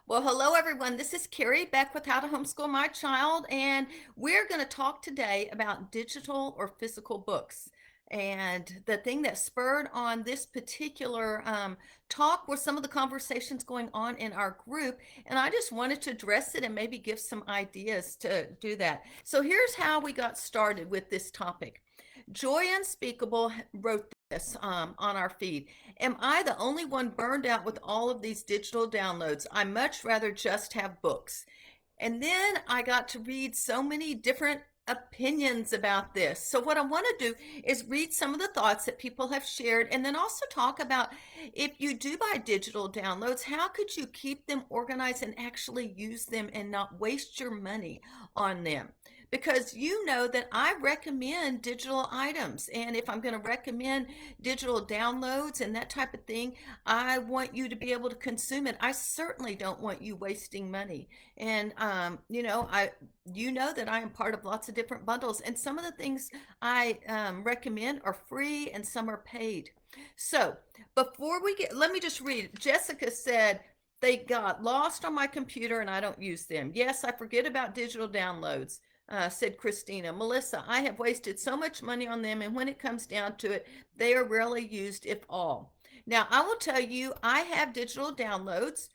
Well, hello everyone. This is Carrie back with How to Homeschool My Child, and we're going to talk today about digital or physical books. And the thing that spurred on this particular talk were some of the conversations going on in our group, and I just wanted to address it and maybe give some ideas to do that. So here's how we got started with this topic. Joy Unspeakable wrote this on our feed. Am I the only one burned out with all of these digital downloads? I much rather just have books. And then I got to read so many different opinions about this. So, what I want to do is read some of the thoughts that people have shared and then also talk about if you do buy digital downloads, how could you keep them organized and actually use them and not waste your money on them? Because you know that I recommend digital items. And if I'm going to recommend digital downloads and that type of thing, I want you to be able to consume it. I certainly don't want you wasting money. And you know that I am part of lots of different bundles, and some of the things I recommend are free and some are paid. So before we get, let me just read. Jessica said they got lost on my computer and I don't use them. Yes, I forget about digital downloads. Said Christina. Melissa, I have wasted so much money on them, and when it comes down to it, they are rarely used, if all. Now, I will tell you, I have digital downloads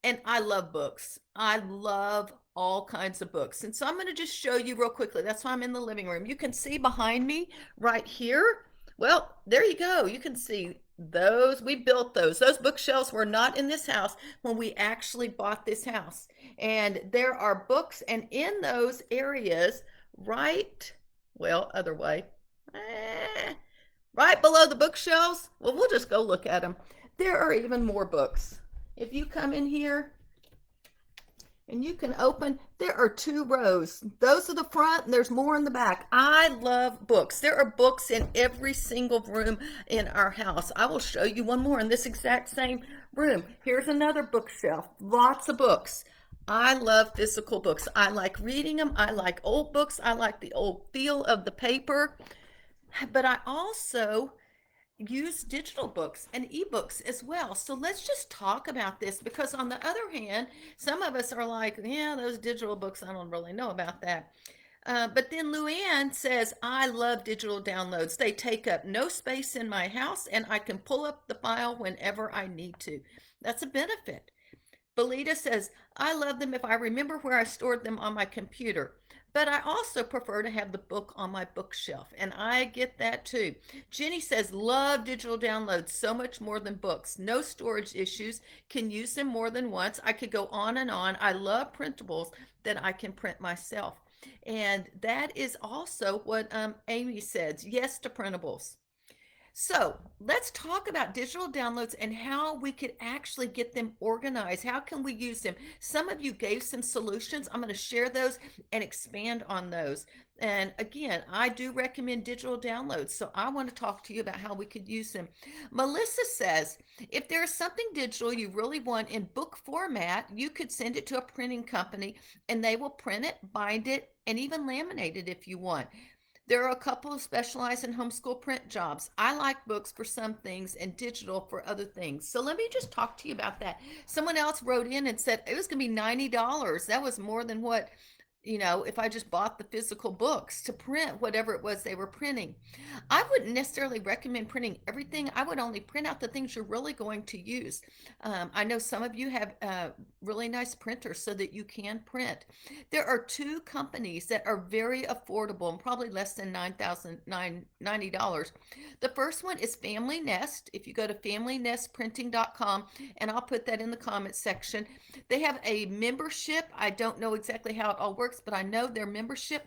and I love books. I love all kinds of books. And so I'm going to just show you real quickly. That's why I'm in the living room. You can see behind me right here. Well, there you go. You can see those. We built those. Those bookshelves were not in this house when we actually bought this house. And there are books, and in those areas, right, well, other way, eh, right below the bookshelves, well, we'll just go look at them. There are even more books. If you come in here and you can open, there are two rows. Those are the front and there's more in the back. I love books. There are books in every single room in our house. I will show you one more in this exact same room. Here's another bookshelf. Lots of books. I love physical books. I like reading them. I like old books. I like the old feel of the paper. But I also use digital books and ebooks as well. So let's just talk about this, because on the other hand, some of us are like, yeah, those digital books, I don't really know about that. But then Luann says, I love digital downloads. They take up no space in my house and I can pull up the file whenever I need to. That's a benefit. Belita says, I love them if I remember where I stored them on my computer. But I also prefer to have the book on my bookshelf, and I get that too. Jenny says, love digital downloads so much more than books. No storage issues, can use them more than once. I could go on and on. I love printables that I can print myself. And that is also what Amy says, yes to printables. So let's talk about digital downloads and how we could actually get them organized. How can we use them? Some of you gave some solutions. I'm going to share those and expand on those. And again, I do recommend digital downloads. So I want to talk to you about how we could use them. Melissa says, if there is something digital you really want in book format, you could send it to a printing company and they will print it, bind it, and even laminate it if you want. There are a couple of specialized in homeschool print jobs. I like books for some things and digital for other things. So let me just talk to you about that. Someone else wrote in and said it was going to be $90. That was more than what, if I just bought the physical books to print whatever it was they were printing. I wouldn't necessarily recommend printing everything. I would only print out the things you're really going to use. I know some of you have really nice printers so that you can print. There are two companies that are very affordable and probably less than $90. The first one is Family Nest. If you go to familynestprinting.com, and I'll put that in the comments section, they have a membership. I don't know exactly how it all works, but I know their membership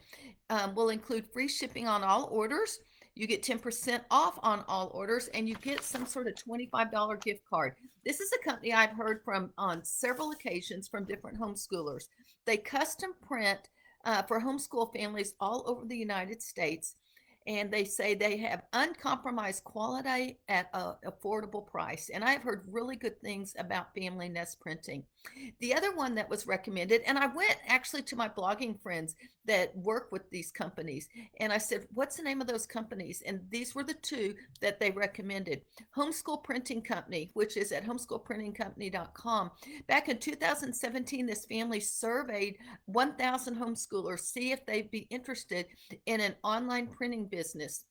will include free shipping on all orders. You get 10% off on all orders, and you get some sort of $25 gift card. This is a company I've heard from on several occasions from different homeschoolers. They custom print for homeschool families all over the United States. and they say they have uncompromised quality at an affordable price. And I've heard really good things about Family Nest Printing. The other one that was recommended, and I went actually to my blogging friends that work with these companies, and I said, what's the name of those companies? And these were the two that they recommended. Homeschool Printing Company, which is at homeschoolprintingcompany.com. Back in 2017, this family surveyed 1,000 homeschoolers, see if they'd be interested in an online printing business.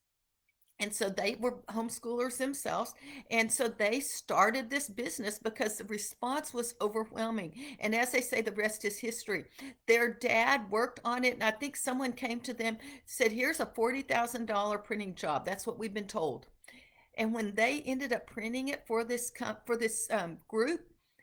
And so they were homeschoolers themselves. And so they started this business because the response was overwhelming. And as they say, the rest is history. Their dad worked on it. And I think someone came to them, said, here's a $40,000 printing job. That's what we've been told. And when they ended up printing it for this group,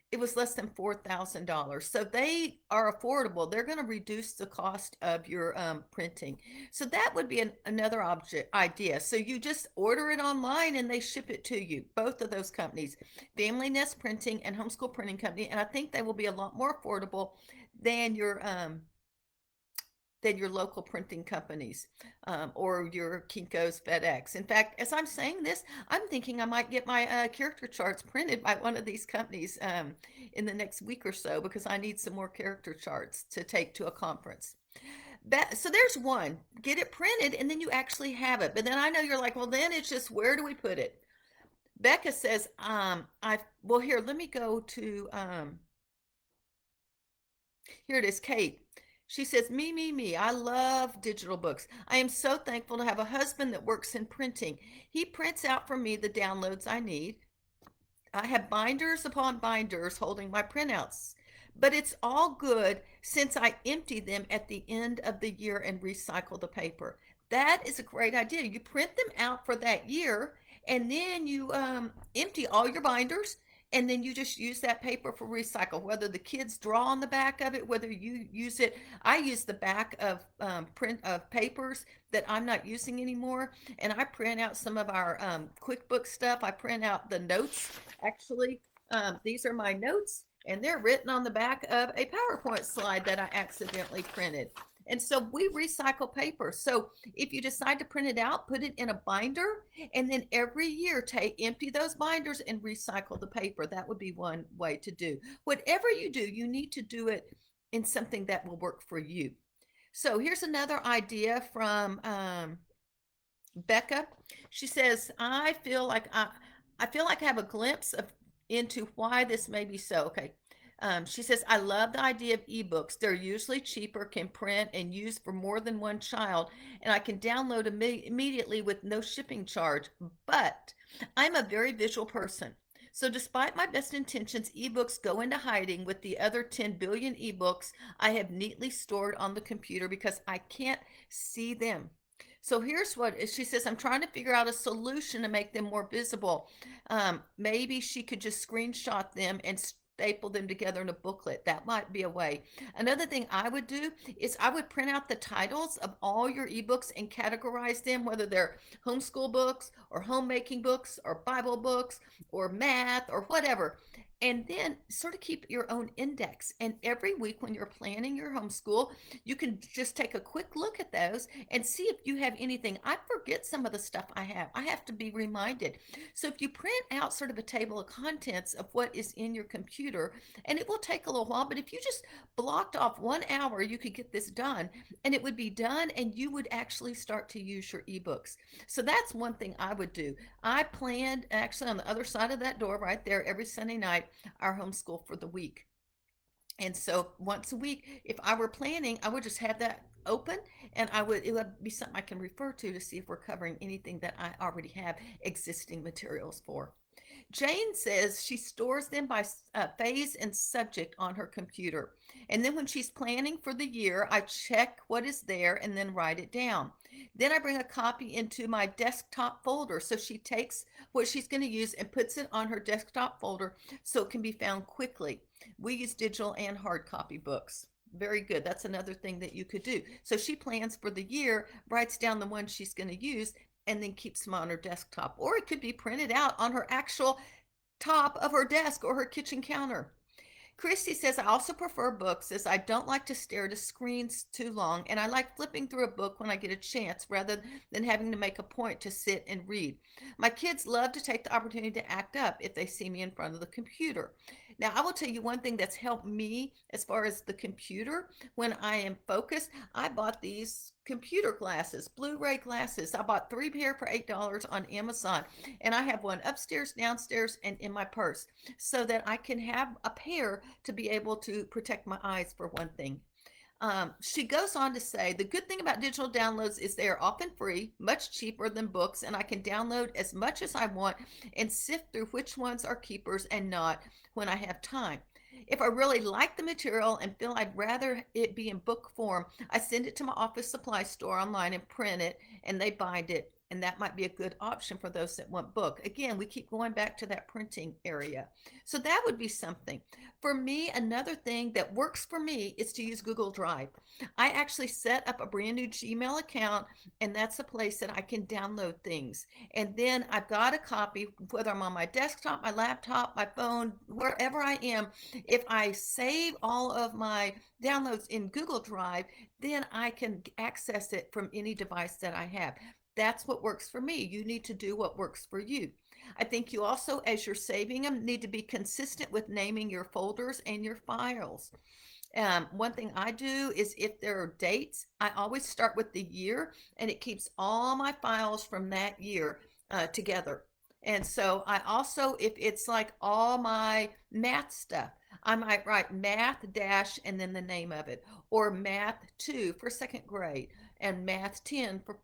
it was less than $4,000. So they are affordable. They're going to reduce the cost of your printing. So that would be another object idea. So you just order it online and they ship it to you. Both of those companies, Family Nest Printing and Homeschool Printing Company, and I think they will be a lot more affordable than your local printing companies, or your Kinko's, FedEx. In fact, as I'm saying this, I'm thinking I might get my character charts printed by one of these companies in the next week or so, because I need some more character charts to take to a conference. So there's one, get it printed and then you actually have it. But then I know you're like, well, then it's just, where do we put it? Becca says, well, here, let me go to, here it is, Kate. She says, me. I love digital books. I am so thankful to have a husband that works in printing. He prints out for me the downloads I need. I have binders upon binders holding my printouts, but it's all good since I empty them at the end of the year and recycle the paper. That is a great idea. You print them out for that year, and then you empty all your binders, and then you just use that paper for recycle, whether the kids draw on the back of it, whether you use it. I use the back of print of papers that I'm not using anymore, and I print out some of our QuickBooks stuff. I print out the notes. Actually, these are my notes, and they're written on the back of a PowerPoint slide that I accidentally printed. And so we recycle paper. So if you decide to print it out, put it in a binder, and then every year empty those binders and recycle the paper. That would be one way to do. Whatever you do, you need to do it in something that will work for you. So here's another idea from Becca. She says, I feel like I have a glimpse of into why this may be so. Okay. She says, I love the idea of ebooks. They're usually cheaper, can print and use for more than one child, and I can download immediately with no shipping charge. But I'm a very visual person. So, despite my best intentions, ebooks go into hiding with the other 10 billion ebooks I have neatly stored on the computer because I can't see them. So here's what she says, I'm trying to figure out a solution to make them more visible. Maybe she could just screenshot them and staple them together in a booklet. That might be a way. Another thing I would do is I would print out the titles of all your ebooks and categorize them, whether they're homeschool books or homemaking books or Bible books or math or whatever. And then sort of keep your own index. And every week when you're planning your homeschool, you can just take a quick look at those and see if you have anything. I forget some of the stuff I have. I have to be reminded. So if you print out sort of a table of contents of what is in your computer, and it will take a little while, but if you just blocked off 1 hour, you could get this done, and it would be done, and you would actually start to use your ebooks. So that's one thing I would do. I planned actually on the other side of that door right there every Sunday night our homeschool for the week. And so once a week, if I were planning, I would just have that open, and it would be something I can refer to see if we're covering anything that I already have existing materials for. Jane says she stores them by phase and subject on her computer. And then when she's planning for the year, I check what is there and then write it down. Then I bring a copy into my desktop folder. So she takes what she's going to use and puts it on her desktop folder so it can be found quickly. We use digital and hard copy books. Very good. That's another thing that you could do. So she plans for the year, writes down the one she's going to use, and then keeps them on her desktop. Or it could be printed out on her actual top of her desk or her kitchen counter. Christy says, I also prefer books as I don't like to stare at screens too long, and I like flipping through a book when I get a chance rather than having to make a point to sit and read. My kids love to take the opportunity to act up if they see me in front of the computer. Now, I will tell you one thing that's helped me as far as the computer when I am focused. I bought these computer glasses, Blu-ray glasses. I bought 3 pair for $8 on Amazon, and I have one upstairs, downstairs, and in my purse so that I can have a pair to be able to protect my eyes for one thing. She goes on to say, the good thing about digital downloads is they are often free, much cheaper than books, and I can download as much as I want and sift through which ones are keepers and not when I have time. If I really like the material and feel I'd rather it be in book form, I send it to my office supply store online and print it, and they bind it. And that might be a good option for those that want book. Again, we keep going back to that printing area. So that would be something. For me, another thing that works for me is to use Google Drive. I actually set up a brand new Gmail account, and that's a place that I can download things. And then I've got a copy, whether I'm on my desktop, my laptop, my phone, wherever I am. If I save all of my downloads in Google Drive, then I can access it from any device that I have. That's what works for me. You need to do what works for you. I think you also, as you're saving them, need to be consistent with naming your folders and your files. One thing I do is if there are dates, I always start with the year and it keeps all my files from that year together. And so I also, if it's like all my math stuff, I might write math dash and then the name of it, or math 2 for second grade and math 10 for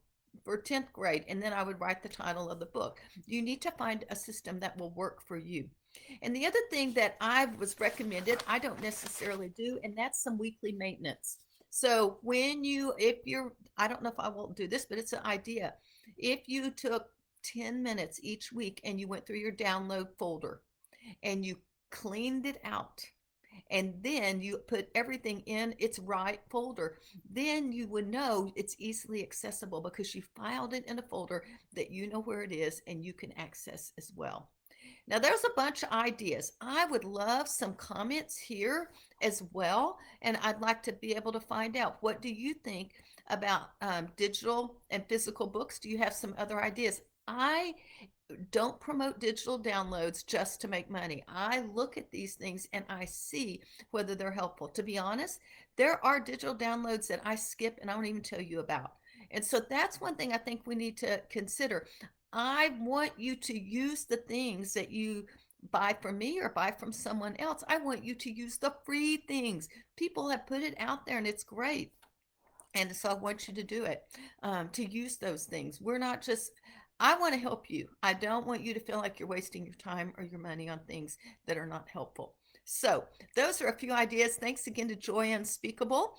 10th grade. And then I would write the title of the book. You need to find a system that will work for you. And the other thing that I was recommended, I don't necessarily do, and that's some weekly maintenance. So when you, if you're, I don't know if I will do this, but it's an idea. If you took 10 minutes each week and you went through your download folder and you cleaned it out, and then you put everything in its right folder, then you would know it's easily accessible because you filed it in a folder that you know where it is and you can access as well. Now, there's a bunch of ideas. I would love some comments here as well, and I'd like to be able to find out, what do you think about digital and physical books? Do you have some other ideas? I don't promote digital downloads just to make money. I look at these things and I see whether they're helpful. To be honest, there are digital downloads that I skip and I don't even tell you about. And so that's one thing I think we need to consider. I want you to use the things that you buy from me or buy from someone else. I want you to use the free things. People have put it out there and it's great. And so I want you to do it, to use those things. We're not just, I want to help you. I don't want you to feel like you're wasting your time or your money on things that are not helpful. So those are a few ideas. Thanks again to Joy Unspeakable,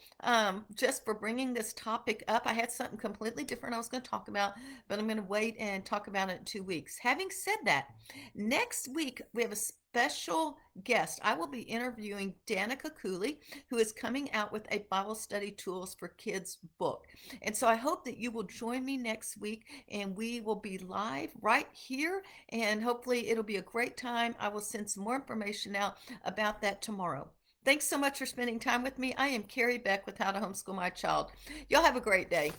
just for bringing this topic up. I had something completely different I was going to talk about, but I'm going to wait and talk about it in 2 weeks. Having said that, next week we have a special guest. I will be interviewing Danica Cooley, who is coming out with a Bible study tools for kids book. And so I hope that you will join me next week and we will be live right here. And hopefully it'll be a great time. I will send some more information out about that tomorrow. Thanks so much for spending time with me. I am Carrie Beck with How to Homeschool My Child. Y'all have a great day.